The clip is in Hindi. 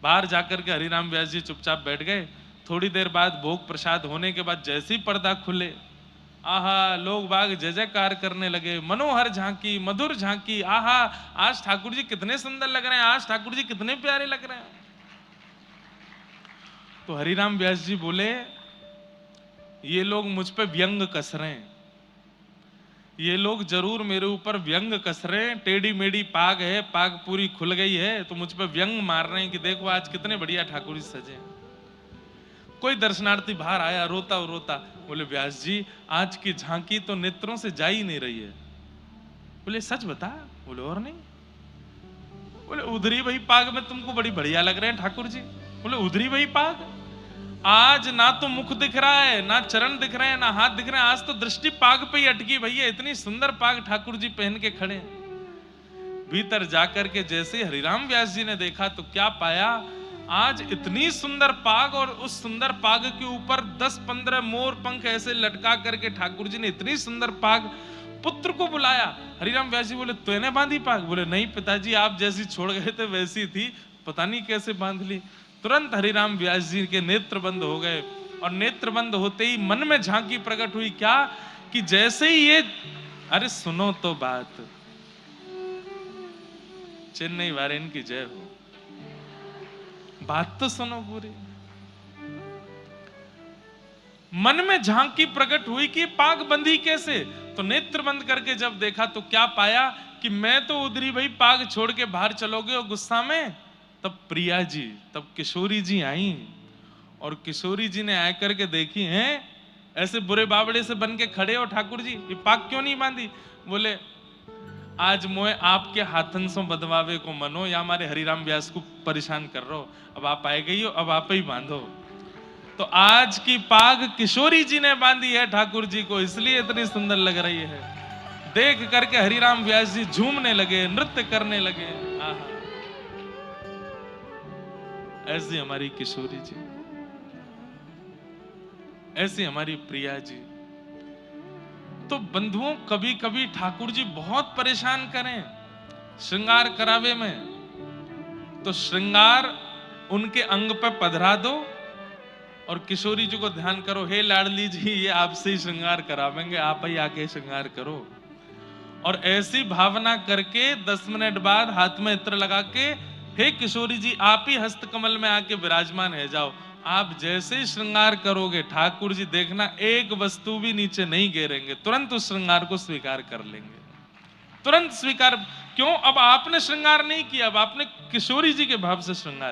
बाहर जाकर के हरिराम व्यास जी चुपचाप बैठ गए। थोड़ी देर बाद भोग प्रसाद होने के बाद जैसे ही पर्दा खुले, आहा, लोग बाग जय जयकार करने लगे, मनोहर झांकी, मधुर झांकी, आहा, आज ठाकुर जी कितने सुंदर लग रहे हैं, आज ठाकुर जी कितने प्यारे लग रहे हैं। तो हरिराम व्यास जी बोले, ये लोग मुझ पे व्यंग कस रहे हैं, ये लोग जरूर मेरे ऊपर व्यंग कस रहे हैं, टेढ़ी मेढ़ी पाग है, पाग पूरी खुल गई है, तो मुझ पे व्यंग मार रहे हैं कि देखो आज कितने बढ़िया ठाकुर जी सजे। कोई दर्शनार्थी बाहर आया रोता रोता, बोले व्यास जी आज की झांकी तो नेत्रों से जा ही नहीं रही है। बोले सच बता? बोले और नहीं। बोले उधरी वही पाग में तुमको बड़ी बढ़िया लग रहे हैं ठाकुर जी। बोले उधरी वही पाग, आज ना तो मुख दिख रहा है, ना चरण दिख रहे हैं, ना हाथ दिख रहे हैं, आज तो दृष्टि पाग पे ही अटकी भैया। इतनी सुंदर पाग ठाकुर जी पहन के खड़े। भीतर जाकर के जैसे हरिराम व्यास जी ने देखा तो क्या पाया, आज इतनी सुंदर पाग, और उस सुंदर पाग के ऊपर 10-15 मोर पंख ऐसे लटका करके ठाकुर जी ने इतनी सुंदर पाग। पुत्र को बुलाया। हरिराम व्यास जी बोले तूने बांधी पाग? बोले नहीं पिताजी, आप जैसी छोड़ गए थे वैसी थी, पता नहीं कैसे बांध ली। तुरंत हरिराम व्यास जी के नेत्र बंद हो गए, और नेत्र बंद होते ही मन में झांकी प्रकट हुई। क्या कि जैसे ही ये, अरे सुनो तो बात, चेन्नई वारेन की जय हो, बात तो सुनो पूरी। मन में झांकी प्रकट हुई कि पाग बंधी कैसे। तो नेत्र बंद करके जब देखा तो क्या पाया कि मैं तो उधरी भाई पाग छोड़ के बाहर चलोगे और गुस्सा में। तब प्रिया जी, तब किशोरी जी आई, और किशोरी जी ने आकर के देखी, हैं ऐसे बुरे बावड़े से बन के खड़े हो ठाकुर जी, ये पाग क्यों नहीं बांधी? बोले आज मोए आपके हाथन से बदवावे को मनो, या हमारे हरिराम व्यास को परेशान कर रहे हो, अब आप आए गई हो, अब आप ही बांधो। तो आज की पाग किशोरी जी ने बांधी है ठाकुर जी को, इसलिए इतनी सुंदर लग रही है। देख करके हरिराम व्यास जी झूमने लगे, नृत्य करने लगे। आहा, ऐसी हमारी किशोरी जी, ऐसी हमारी प्रिया जी। तो बंधुओं, कभी कभी ठाकुर जी बहुत परेशान करें श्रृंगार करावे में, तो श्रृंगार उनके अंग पे पधरा दो, और किशोरी जी को ध्यान करो, हे लाडली जी ये आपसे ही श्रृंगार करावेंगे, आप ही आके श्रृंगार करो। और ऐसी भावना करके 10 मिनट बाद हाथ में इत्र लगा के, हे किशोरी जी आप ही हस्त कमल में आके विराजमान है जाओ। आप जैसे ही श्रृंगार करोगे ठाकुर जी देखना एक वस्तु भी नीचे नहीं गिरेंगे, तुरंत उस श्रृंगार को स्वीकार कर लेंगे, तुरंत स्वीकार। क्यों? अब आपने श्रृंगार नहीं किया, अब आपने किशोरी जी के भाव से श्रृंगार किया।